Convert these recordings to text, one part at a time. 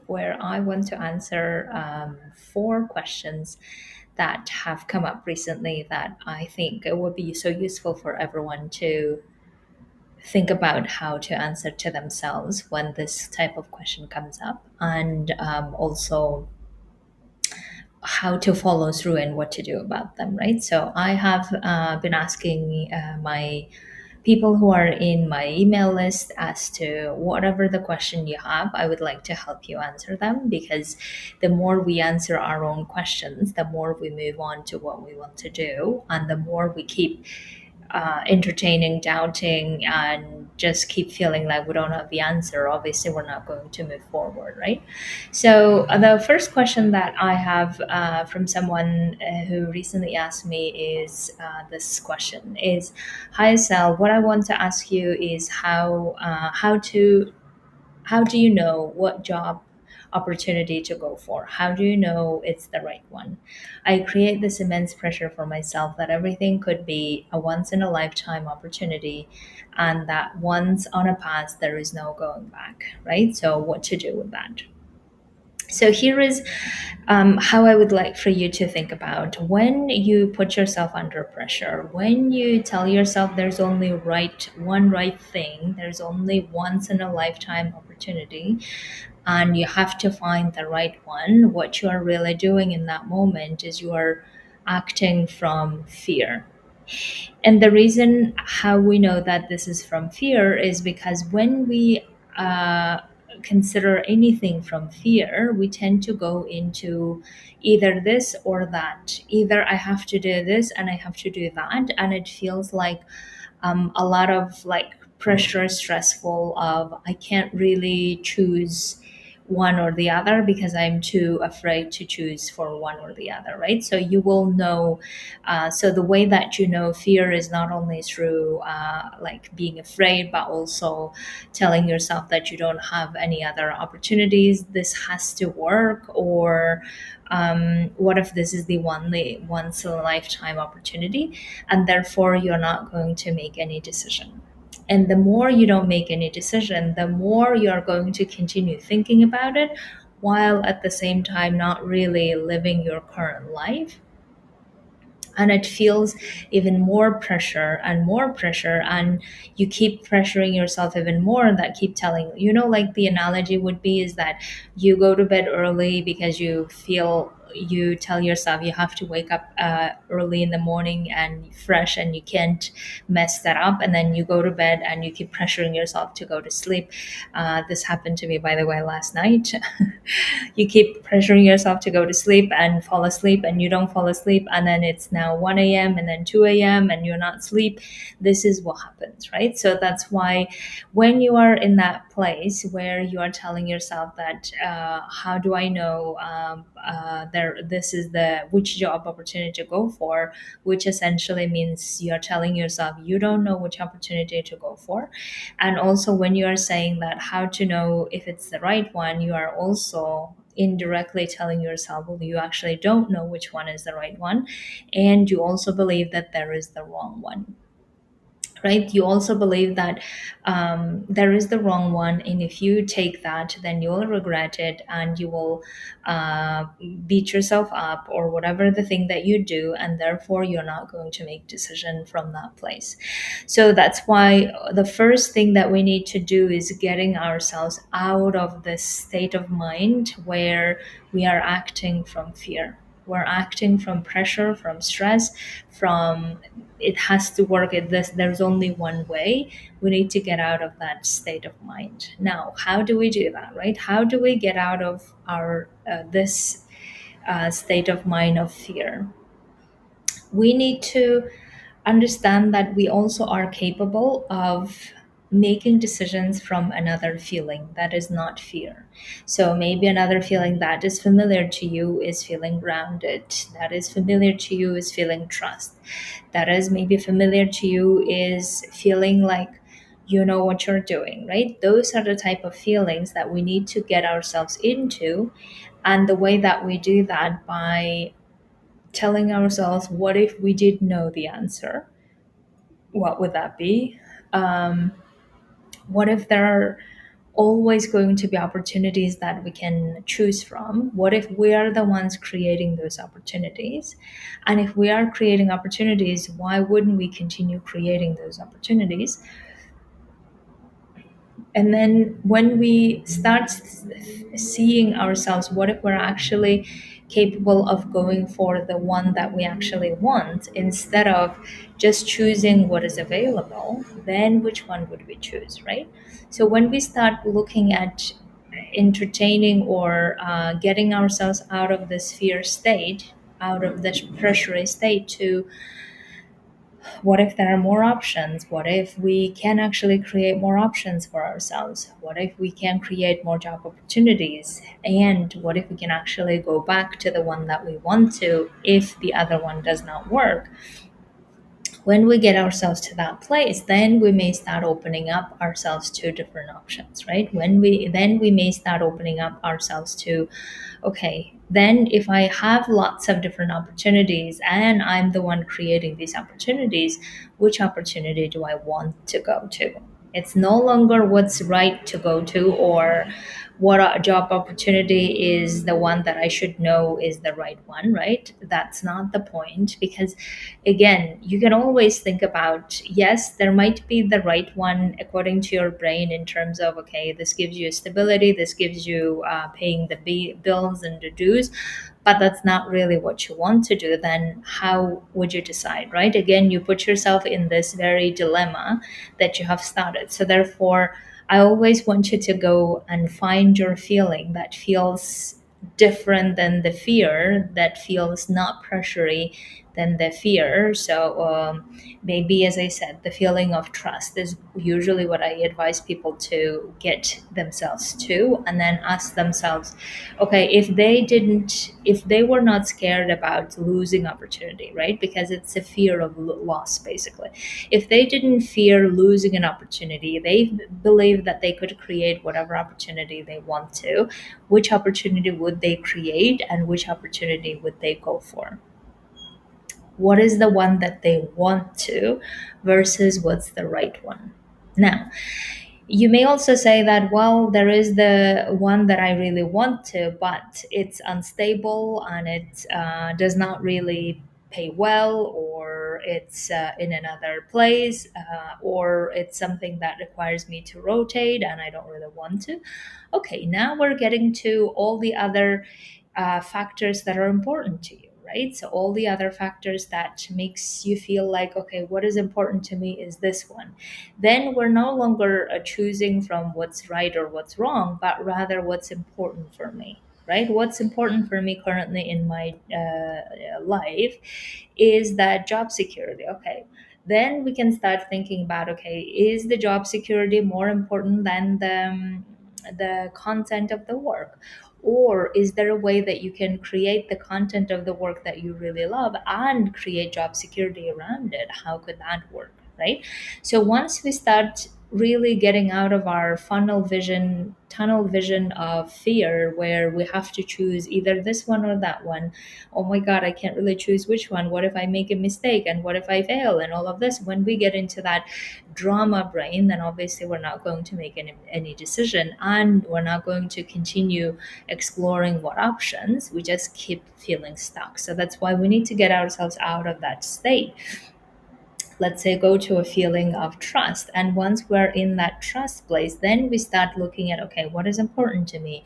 where I want to answer 4 questions that have come up recently that I think it would be so useful for everyone to think about how to answer to themselves when this type of question comes up, and also how to follow through and what to do about them, right? So I have been asking my people who are in my email list as to whatever the question you have, I would like to help you answer them, because the more we answer our own questions, the more we move on to what we want to do, and the more we keep entertaining, doubting, and just keep feeling like we don't have the answer, obviously we're not going to move forward, right? So the first question that I have from someone who recently asked me is this question is, "Hi Sal, what I want to ask you is how do you know what job opportunity to go for? How do you know it's the right one? I create this immense pressure for myself that everything could be a once in a lifetime opportunity, and that once on a path, there is no going back," right? So, what to do with that? So here is how I would like for you to think about when you put yourself under pressure, when you tell yourself there's only one right thing, there's only once in a lifetime opportunity, and you have to find the right one. What you are really doing in that moment is you are acting from fear. And the reason how we know that this is from fear is because when we consider anything from fear, we tend to go into either this or that. Either I have to do this and I have to do that, and it feels like a lot of like pressure, stressful of I can't really choose one or the other because I'm too afraid to choose for one or the other, right? So you will know. So the way that you know fear is not only through like being afraid, but also telling yourself that you don't have any other opportunities. This has to work, or what if this is the once in a lifetime opportunity, and therefore you're not going to make any decision. And the more you don't make any decision, the more you're going to continue thinking about it, while at the same time not really living your current life. And it feels even more pressure, and you keep pressuring yourself even more, and that keep telling, like the analogy would be is that you go to bed early because you tell yourself you have to wake up early in the morning and fresh, and you can't mess that up, and then you go to bed and you keep pressuring yourself to go to sleep. This happened to me, by the way, last night. You keep pressuring yourself to go to sleep and fall asleep, and you don't fall asleep, and then it's now 1 a.m. and then 2 a.m. and you're not asleep. This is what happens, right? So that's why when you are in that place where you are telling yourself that how do I know this is the which job opportunity to go for, which essentially means you're telling yourself you don't know which opportunity to go for. And also when you are saying that how to know if it's the right one, you are also indirectly telling yourself, well, you actually don't know which one is the right one, and you also believe that there is the wrong one, right? You also believe that there is the wrong one, and if you take that, then you will regret it, and you will beat yourself up or whatever the thing that you do, and therefore you're not going to make decision from that place. So that's why the first thing that we need to do is getting ourselves out of this state of mind where we are acting from fear. We're acting from pressure, from stress, from it has to work at this, there's only one way. We need to get out of that state of mind. Now, how do we do that, right? How do we get out of our this state of mind of fear? We need to understand that we also are capable of making decisions from another feeling that is not fear. So maybe another feeling that is familiar to you is feeling grounded, that is familiar to you is feeling trust, that is maybe familiar to you is feeling like you know what you're doing, right? Those are the type of feelings that we need to get ourselves into. And the way that we do that by telling ourselves, what if we did know the answer? What would that be? What if there are always going to be opportunities that we can choose from? What if we are the ones creating those opportunities? And if we are creating opportunities, why wouldn't we continue creating those opportunities? And then when we start seeing ourselves, what if we're actually capable of going for the one that we actually want instead of just choosing what is available? Then which one would we choose, right? So when we start looking at entertaining or getting ourselves out of this fear state, out of this pressurized state, to what if there are more options? What if we can actually create more options for ourselves? What if we can create more job opportunities? And what if we can actually go back to the one that we want to if the other one does not work? When we get ourselves to that place, then we may start opening up ourselves to different options, right? We may start opening up ourselves to, okay, then if I have lots of different opportunities and I'm the one creating these opportunities, which opportunity do I want to go to? It's no longer what's right to go to, or what a job opportunity is the one that I should know is the right one, right? That's not the point, because again, you can always think about, yes, there might be the right one according to your brain in terms of, okay, this gives you stability, this gives you paying the bills and the dues, but that's not really what you want to do. Then how would you decide, right? Again, you put yourself in this very dilemma that you have started. So therefore, I always want you to go and find your feeling that feels different than the fear, that feels not pressury than the fear. So maybe, as I said, the feeling of trust is usually what I advise people to get themselves to, and then ask themselves, okay, if they were not scared about losing opportunity, right? Because it's a fear of loss, basically. If they didn't fear losing an opportunity, they believe that they could create whatever opportunity they want to, which opportunity would they create and which opportunity would they go for? What is the one that they want to versus what's the right one? Now, you may also say that, well, there is the one that I really want to, but it's unstable and it does not really pay well, or it's in another place, or it's something that requires me to rotate and I don't really want to. Okay, now we're getting to all the other factors that are important to you, right? So all the other factors that makes you feel like, okay, what is important to me is this one. Then we're no longer choosing from what's right or what's wrong, but rather what's important for me, right? What's important for me currently in my life is that job security. Okay, then we can start thinking about, okay, is the job security more important than the content of the work? Or is there a way that you can create the content of the work that you really love and create job security around it? How could that work, right? So once we start really getting out of our tunnel vision of fear, where we have to choose either this one or that one, oh my God, I can't really choose which one. What if I make a mistake? And what if I fail? And all of this. When we get into that drama brain, then obviously we're not going to make any decision, and we're not going to continue exploring what options. We just keep feeling stuck. So that's why we need to get ourselves out of that state. Let's say go to a feeling of trust, and once we're in that trust place, then we start looking at, okay, what is important to me?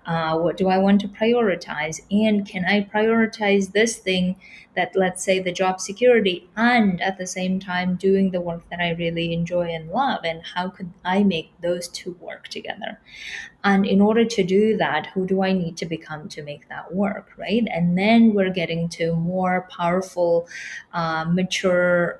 What do I want to prioritize? And can I prioritize this thing, that, let's say, the job security, and at the same time doing the work that I really enjoy and love? And how could I make those two work together? And in order to do that, who do I need to become to make that work, right? And then we're getting to more powerful, mature,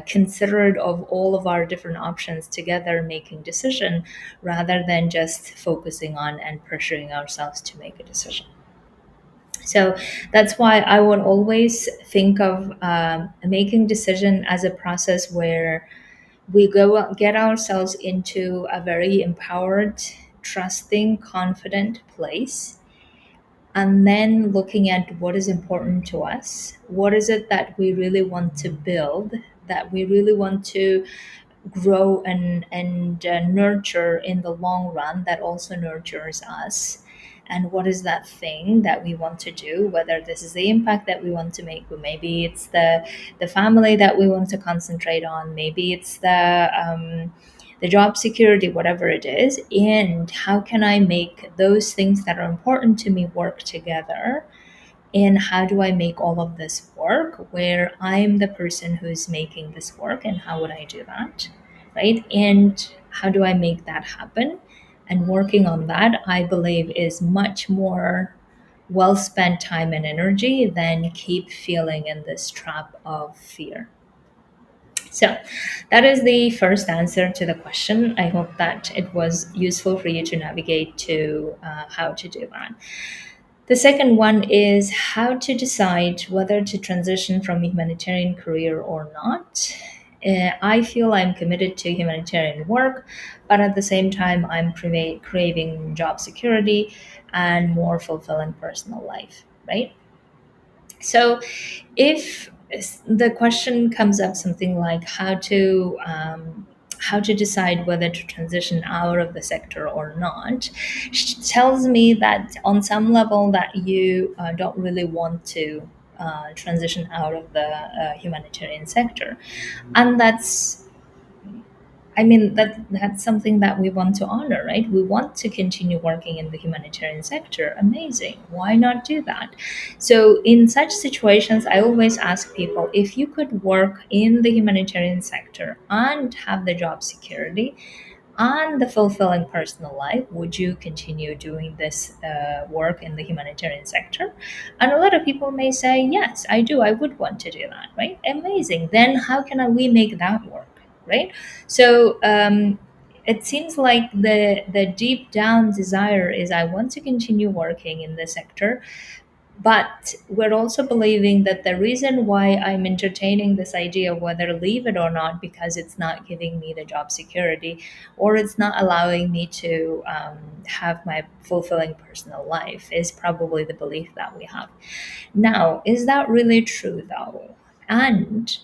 considerate of all of our different options together, making decision, rather than just focusing on and pressuring ourselves to make a decision. So that's why I would always think of making decision as a process where we go get ourselves into a very empowered, trusting, confident place, and then looking at what is important to us. What is it that we really want to build, that we really want to grow and nurture in the long run, that also nurtures us. And what is that thing that we want to do, whether this is the impact that we want to make, or maybe it's the family that we want to concentrate on, maybe it's the job security, whatever it is. And how can I make those things that are important to me work together, and how do I make all of this work where I'm the person who's making this work, and how would I do that, right? And how do I make that happen? And working on that, I believe, is much more well spent time and energy than keep feeling in this trap of fear. So that is the first answer to the question. I hope that it was useful for you to navigate to how to do that. The second one is how to decide whether to transition from a humanitarian career or not. I feel I'm committed to humanitarian work, but at the same time, I'm craving job security and more fulfilling personal life, right? So if the question comes up something like how to decide whether to transition out of the sector or not, tells me that on some level that you don't really want to transition out of the humanitarian sector. And that's, I mean, that's something that we want to honor, right? We want to continue working in the humanitarian sector. Amazing. Why not do that? So in such situations, I always ask people, if you could work in the humanitarian sector and have the job security and the fulfilling personal life, would you continue doing this work in the humanitarian sector? And a lot of people may say, yes, I do. I would want to do that, right? Amazing. Then how can we make that work, right? So it seems like the deep down desire is, I want to continue working in the sector, but we're also believing that the reason why I'm entertaining this idea of whether to leave it or not, because it's not giving me the job security, or it's not allowing me to have my fulfilling personal life, is probably the belief that we have. Now, is that really true though? And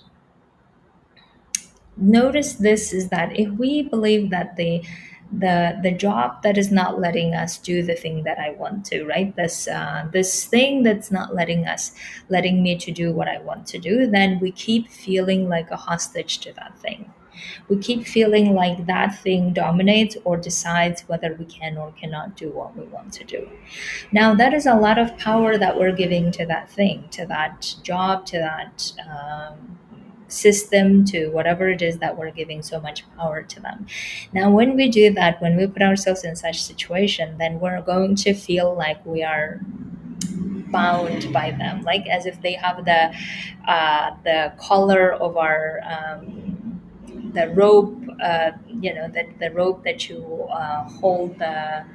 notice this, is that if we believe that the job that is not letting us do the thing that I want to, right, this thing that's not letting me to do what I want to do, then we keep feeling like a hostage to that thing. We keep feeling like that thing dominates or decides whether we can or cannot do what we want to do. Now, that is a lot of power that we're giving to that thing, to that job, to that system, to whatever it is that we're giving so much power to them. Now, when we do that, when we put ourselves in such situation, then we're going to feel like we are bound by them, like as if they have the collar of our the rope, the rope that you hold the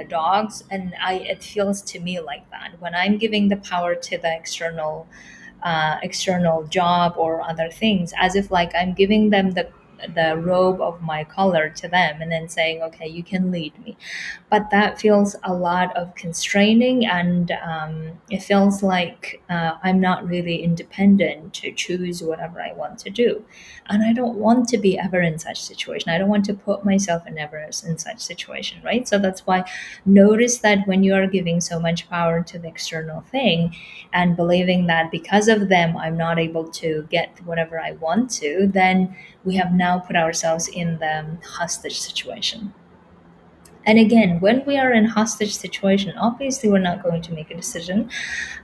dogs. And it feels to me like that when I'm giving the power to the external job or other things, as if like I'm giving them the robe of my collar to them, and then saying, okay, you can lead me. But that feels a lot of constraining, and it feels like I'm not really independent to choose whatever I want to do. And I don't want to be ever in such situation. I don't want to put myself in ever in such situation, right? So that's why, notice that when you are giving so much power to the external thing and believing that because of them I'm not able to get whatever I want to, then we have now put ourselves in the hostage situation. And again, when we are in hostage situation, obviously we're not going to make a decision.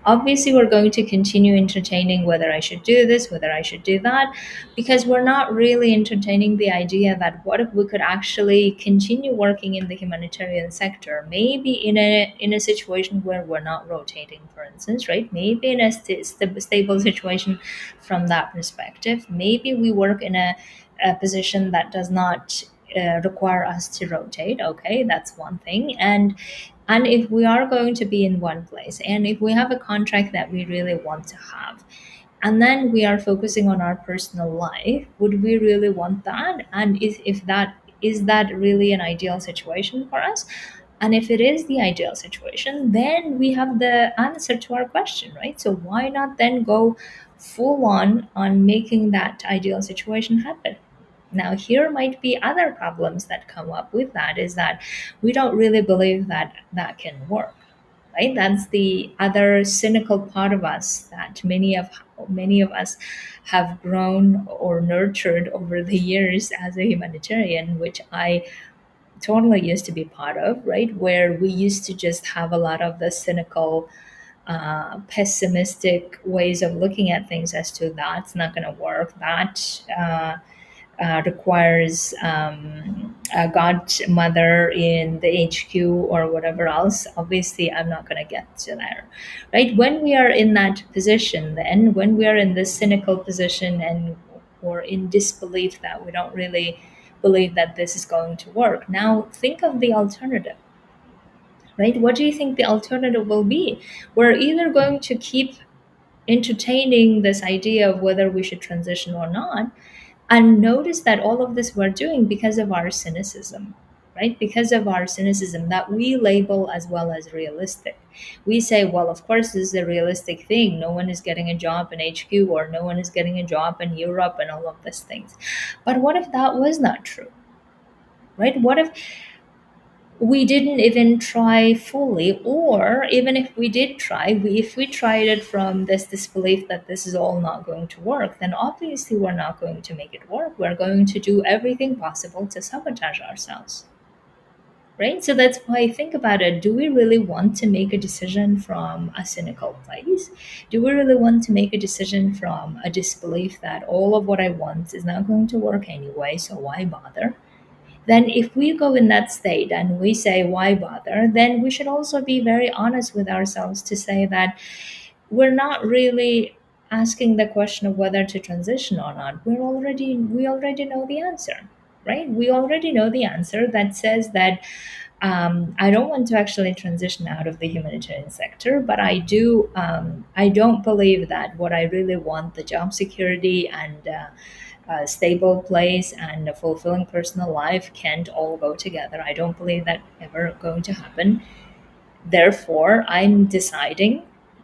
Obviously, we're going to continue entertaining whether I should do this, whether I should do that, because we're not really entertaining the idea that what if we could actually continue working in the humanitarian sector, maybe in a situation where we're not rotating, for instance, right? Maybe in a stable situation from that perspective. Maybe we work in a position that does not require us to rotate. Okay, that's one thing. And if we are going to be in one place, and if we have a contract that we really want to have, and then we are focusing on our personal life, would we really want that? And if that is that really an ideal situation for us? And if it is the ideal situation, then we have the answer to our question, right? So why not then go full on making that ideal situation happen. Now, here might be other problems that come up with that, is that we don't really believe that that can work, right? That's the other cynical part of us that many of us have grown or nurtured over the years as a humanitarian, which I totally used to be part of, right? Where we used to just have a lot of the cynical, pessimistic ways of looking at things as to that's not going to work, that requires a godmother in the HQ or whatever else. Obviously, I'm not going to get to there, right? When we are in that position, then when we are in this cynical position and or in disbelief that we don't really believe that this is going to work, now think of the alternative, right? What do you think the alternative will be? We're either going to keep entertaining this idea of whether we should transition or not, and notice that all of this we're doing because of our cynicism, right? Because of our cynicism that we label as well as realistic. We say, well, of course, this is a realistic thing. No one is getting a job in HQ, or no one is getting a job in Europe, and all of these things. But what if that was not true, right? What if we didn't even try fully, or even if we did try, if we tried it from this disbelief that this is all not going to work, then obviously we're not going to make it work. We're going to do everything possible to sabotage ourselves, right? So that's why, think about it. Do we really want to make a decision from a cynical place? Do we really want to make a decision from a disbelief that all of what I want is not going to work anyway, so why bother? Then if we go in that state and we say why bother, then we should also be very honest with ourselves to say that we're not really asking the question of whether to transition or not. We already know the answer, right? We already know the answer that says that I don't want to actually transition out of the humanitarian sector, but I don't believe that what I really want, the job security and a stable place and a fulfilling personal life, can't all go together. I don't believe that ever going to happen. Therefore, I'm deciding,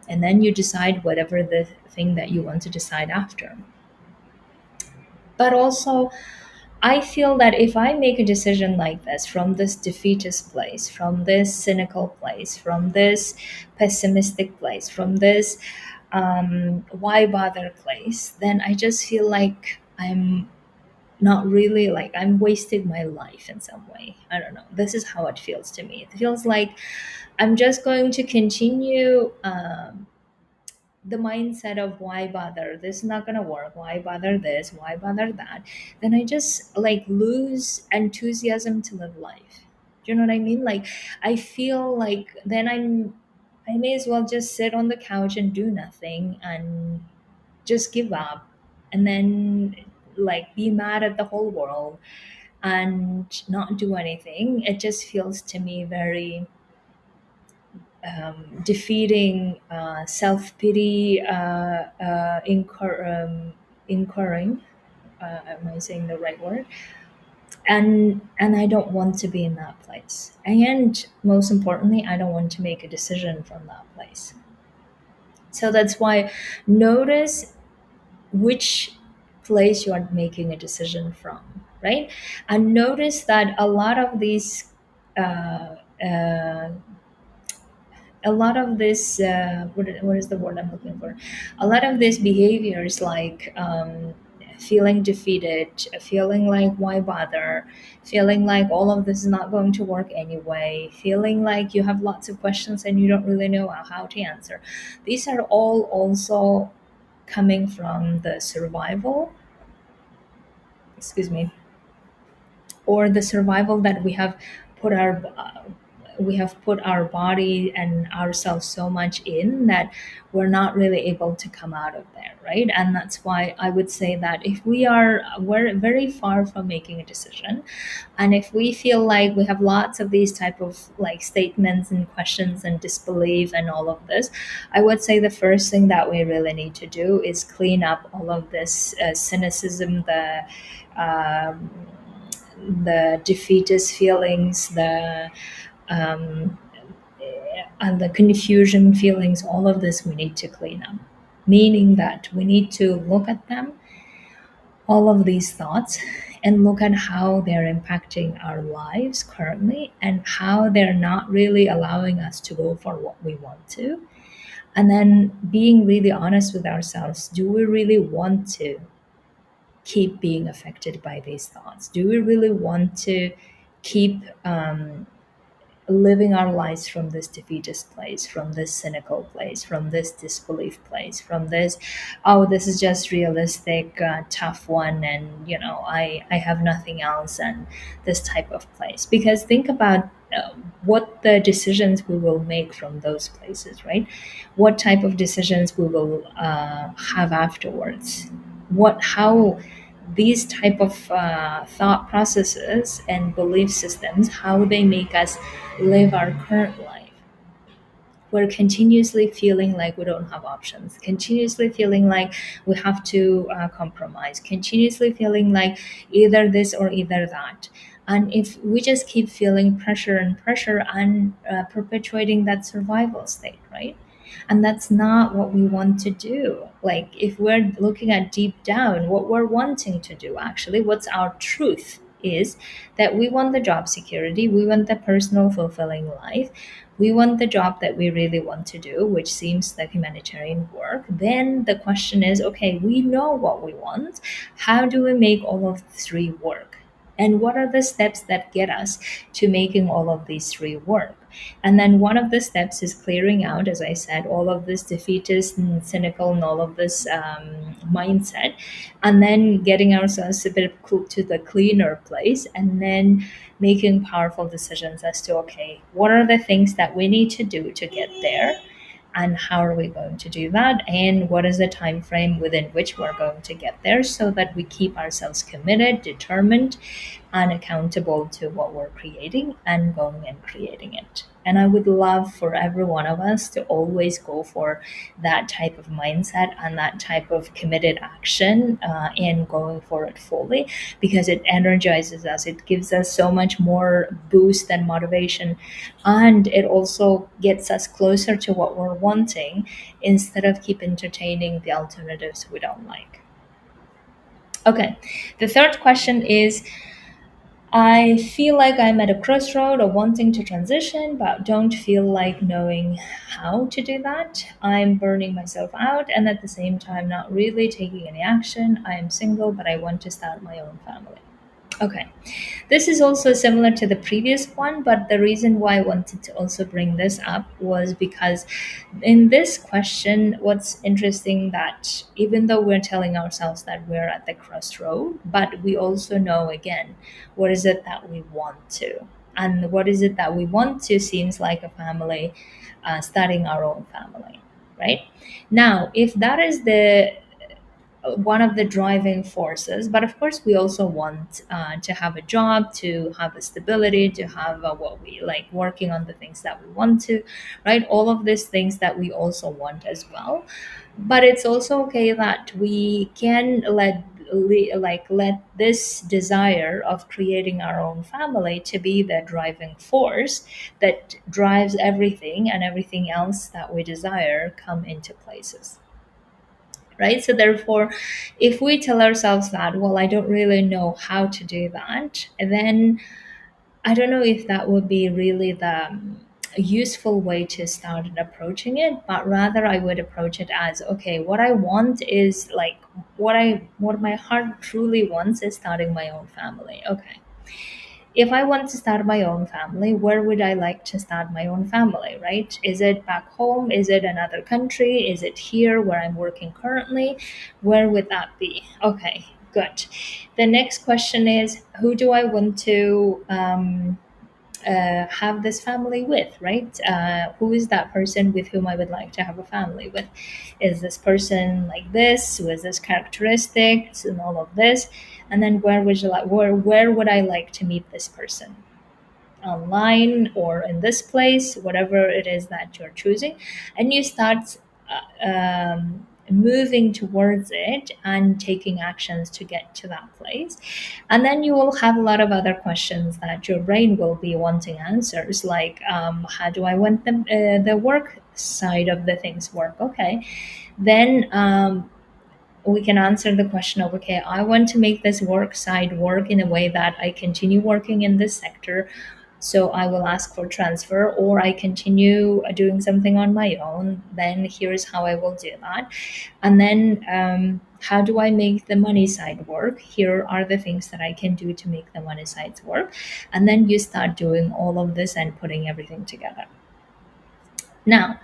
and then you decide whatever the thing that you want to decide after. But also, I feel that if I make a decision like this from this defeatist place, from this cynical place, from this pessimistic place, from this why bother place, then I just feel like I'm not really, like I'm wasting my life in some way. I don't know. This is how it feels to me. It feels like I'm just going to continue the mindset of why bother, this is not going to work, why bother this, why bother that. Then I just like lose enthusiasm to live life. Do you know what I mean? Like I feel like then I may as well just sit on the couch and do nothing and just give up, and then like be mad at the whole world and not do anything. It just feels to me very defeating, self pity, incurring. Am I saying the right word? And I don't want to be in that place. And most importantly, I don't want to make a decision from that place. So that's why notice which place you are making a decision from, right? And notice that a lot of these uh, uh, a lot of this what is the word I'm looking for, a lot of these behaviors like feeling defeated, feeling like why bother, feeling like all of this is not going to work anyway, feeling like you have lots of questions and you don't really know how to answer. These are all also coming from the survival, excuse me, or the survival that we have put our body and ourselves so much in that we're not really able to come out of there, right? And that's why I would say that if we're very far from making a decision, and if we feel like we have lots of these type of like statements and questions and disbelief and all of this, I would say the first thing that we really need to do is clean up all of this cynicism, um, the defeatist feelings, um, and the confusion feelings. All of this we need to clean up. meaning that we need to look at them, all of these thoughts, and look at how they're impacting our lives currently and how they're not really allowing us to go for what we want to. And then being really honest with ourselves, do we really want to keep being affected by these thoughts? Do we really want to keep living our lives from this defeatist place, from this cynical place, from this disbelief place, from this, oh, this is just realistic, tough one, and I have nothing else, and this type of place? Because think about what the decisions we will make from those places, right? What type of decisions we will have afterwards? How these type of thought processes and belief systems, how they make us live our current life. We're continuously feeling like we don't have options, continuously feeling like we have to compromise, continuously feeling like either this or either that. And if we just keep feeling pressure and pressure and perpetuating that survival state, right? And that's not what we want to do. Like, if we're looking at deep down, what we're wanting to do, actually, what's our truth is that we want the job security, we want the personal fulfilling life, we want the job that we really want to do, which seems like humanitarian work. Then the question is, okay, we know what we want. How do we make all of the three work? And what are the steps that get us to making all of these three work? And then one of the steps is clearing out, as I said, all of this defeatist and cynical and all of this mindset, and then getting ourselves a bit to the cleaner place, and then making powerful decisions as to, okay, what are the things that we need to do to get there, and how are we going to do that, and what is the time frame within which we're going to get there, so that we keep ourselves committed, determined, and accountable to what we're creating and going and creating it. And I would love for every one of us to always go for that type of mindset and that type of committed action, and going for it fully, because it energizes us. It gives us so much more boost and motivation. And it also gets us closer to what we're wanting, instead of keep entertaining the alternatives we don't like. Okay, the third question is, I feel like I'm at a crossroad of wanting to transition, but don't feel like knowing how to do that. I'm burning myself out and at the same time not really taking any action. I am single, but I want to start my own family. Okay, this is also similar to the previous one, but the reason why I wanted to also bring this up was because in this question, what's interesting, that even though we're telling ourselves that we're at the crossroad, but we also know, again, what is it that we want to, and what is it that we want to seems like a family, starting our own family, right? Now, if that is the one of the driving forces, but of course we also want to have a job, to have a stability, to have what we like, working on the things that we want to, right? All of these things that we also want as well. But it's also okay that we can let this desire of creating our own family to be the driving force that drives everything, and everything else that we desire come into places, right? So therefore, if we tell ourselves that, well, I don't really know how to do that, then I don't know if that would be really the useful way to start approaching it. But rather, I would approach it as, okay, what I want is like, what my heart truly wants is starting my own family. Okay, if I want to start my own family, where would I like to start my own family, right? Is it back home? Is it another country? Is it here where I'm working currently? Where would that be? Okay, good. The next question is, who do I want to have this family with, right? Who is that person with whom I would like to have a family with? Is this person like this? With this characteristics and all of this? And then where would I like to meet this person? Online or in this place, whatever it is that you're choosing, and you start moving towards it and taking actions to get to that place. And then you will have a lot of other questions that your brain will be wanting answers, like how do I want the work side of the things work? Okay, then we can answer the question of, okay, I want to make this work side work in a way that I continue working in this sector, so I will ask for transfer, or I continue doing something on my own, then here's how I will do that. And then how do I make the money side work? Here are the things that I can do to make the money sides work. And then you start doing all of this and putting everything together. Now,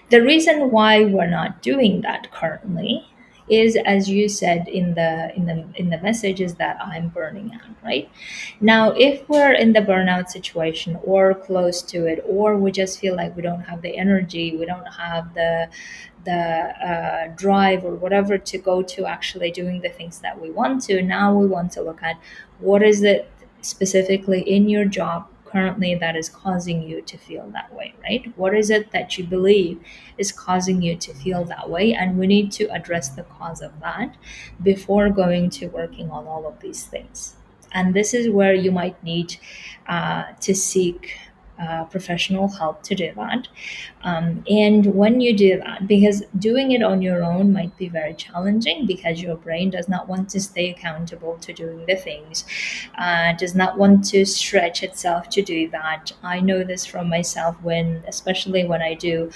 the reason why we're not doing that currently is, as you said in the message, is that I'm burning out, right? Now, if we're in the burnout situation or close to it, or we just feel like we don't have the energy, we don't have the drive or whatever to go to actually doing the things that we want to, now we want to look at what is it specifically in your job currently that is causing you to feel that way, right? What is it that you believe is causing you to feel that way? And we need to address the cause of that before going to working on all of these things. And this is where you might need to seek professional help to do that. And when you do that, because doing it on your own might be very challenging, because your brain does not want to stay accountable to doing the things, does not want to stretch itself to do that. I know this from myself, when, especially when I do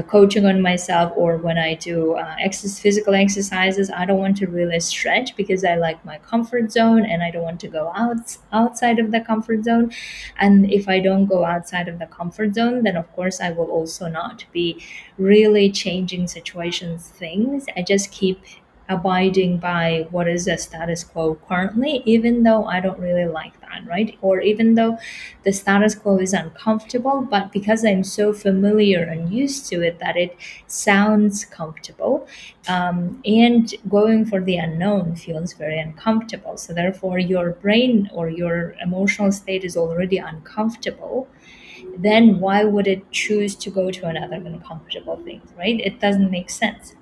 coaching on myself, or when I do physical exercises, I don't want to really stretch because I like my comfort zone and I don't want to go outside of the comfort zone. And if I don't go outside of the comfort zone, then of course I will also not be really changing situations, things. I just keep abiding by what is the status quo currently, even though I don't really like that, right? Or even though the status quo is uncomfortable, but because I'm so familiar and used to it that it sounds comfortable, and going for the unknown feels very uncomfortable. So therefore your brain or your emotional state is already uncomfortable. Then why would it choose to go to another uncomfortable thing, right? It doesn't make sense.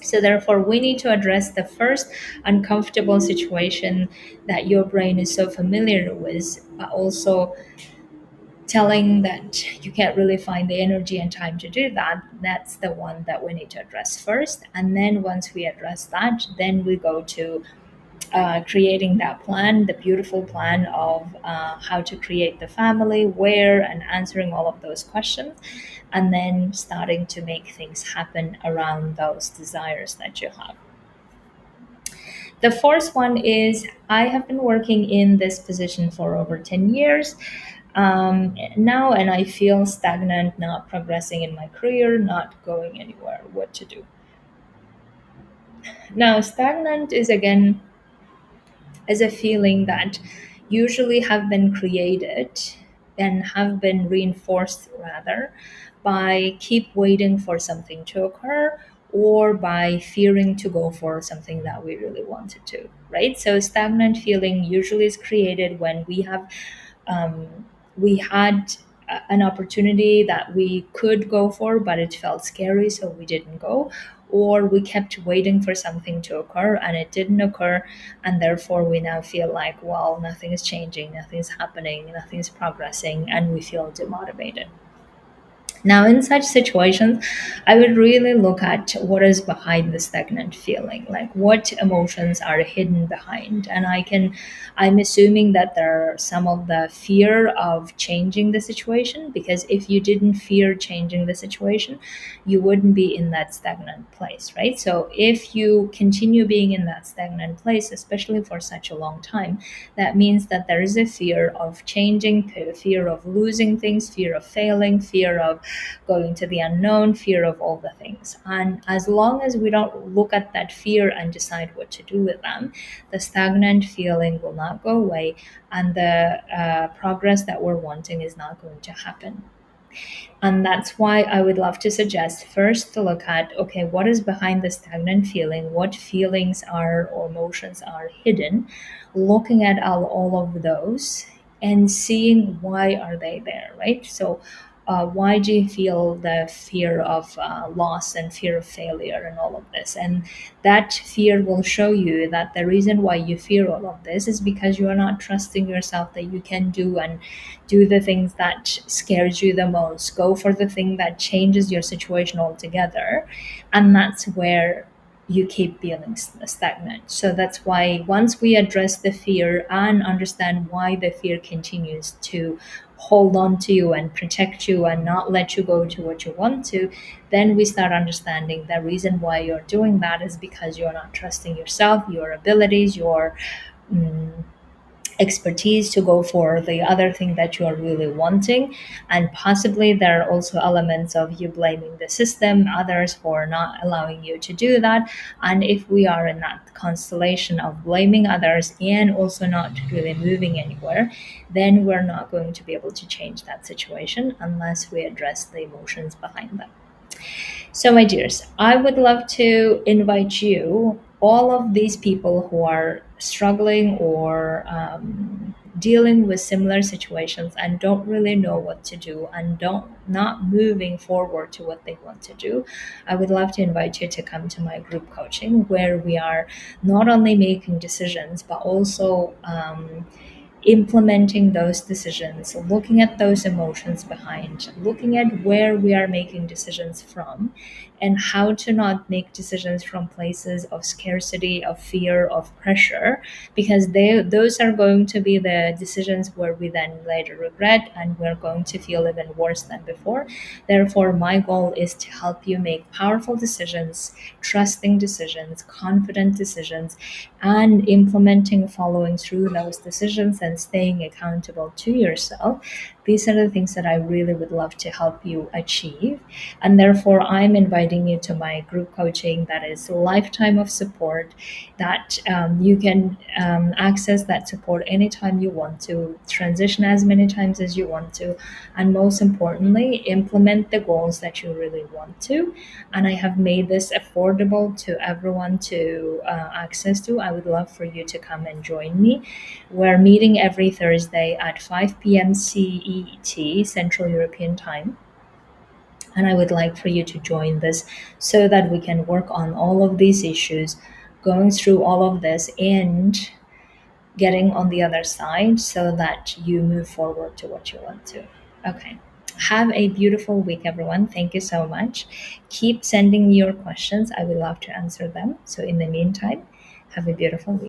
So therefore, we need to address the first uncomfortable situation that your brain is so familiar with, but also telling that you can't really find the energy and time to do that. That's the one that we need to address first. And then once we address that, then we go to creating that plan, the beautiful plan of how to create the family, where, and answering all of those questions, and then starting to make things happen around those desires that you have. The fourth one is, I have been working in this position for over 10 years now, and I feel stagnant, not progressing in my career, not going anywhere. What to do? Now, stagnant is again as a feeling that usually have been created and have been reinforced rather by keep waiting for something to occur, or by fearing to go for something that we really wanted to, right? So stagnant feeling usually is created when um, we had an opportunity that we could go for, but it felt scary, so we didn't go. Or we kept waiting for something to occur and it didn't occur, and therefore we now feel like, well, nothing is changing, nothing's happening, nothing's progressing, and we feel demotivated. Now, in such situations, I would really look at what is behind the stagnant feeling, like what emotions are hidden behind. And I'm assuming that there are some of the fear of changing the situation, because if you didn't fear changing the situation, you wouldn't be in that stagnant place, right? So if you continue being in that stagnant place, especially for such a long time, that means that there is a fear of changing, fear of losing things, fear of failing, fear of going to the unknown, fear of all the things. And as long as we don't look at that fear and decide what to do with them, the stagnant feeling will not go away, and the progress that we're wanting is not going to happen. And that's why I would love to suggest first to look at, okay, what is behind the stagnant feeling? What feelings are or emotions are hidden? Looking at all of those and seeing why are they there, right? So Why do you feel the fear of loss and fear of failure and all of this? And that fear will show you that the reason why you fear all of this is because you are not trusting yourself that you can do the things that scares you the most, go for the thing that changes your situation altogether. And that's where you keep feeling stagnant. So that's why once we address the fear and understand why the fear continues to hold on to you and protect you and not let you go to what you want to, then we start understanding the reason why you're doing that is because you're not trusting yourself, your abilities, your mm, expertise to go for the other thing that you are really wanting. And possibly there are also elements of you blaming the system, others for not allowing you to do that. And if we are in that constellation of blaming others and also not really moving anywhere, then we're not going to be able to change that situation unless we address the emotions behind them. So, my dears, I would love to invite you, all of these people who are struggling or dealing with similar situations and don't really know what to do and don't not moving forward to what they want to do. I would love to invite you to come to my group coaching, where we are not only making decisions but also implementing those decisions, looking at those emotions behind, looking at where we are making decisions from, and how to not make decisions from places of scarcity, of fear, of pressure, because those are going to be the decisions where we then later regret and we're going to feel even worse than before. Therefore, my goal is to help you make powerful decisions, trusting decisions, confident decisions, and implementing, following through those decisions and staying accountable to yourself. These are the things that I really would love to help you achieve. And therefore, I'm inviting you to my group coaching that is a lifetime of support, that you can access that support anytime you want to, transition as many times as you want to, and most importantly, implement the goals that you really want to. And I have made this affordable to everyone to access to. I would love for you to come and join me. We're meeting every Thursday at 5 p.m. CET, Central European Time. And I would like for you to join this so that we can work on all of these issues, going through all of this and getting on the other side so that you move forward to what you want to. Okay. Have a beautiful week, everyone. Thank you so much. Keep sending me your questions. I would love to answer them. So, in the meantime, have a beautiful week.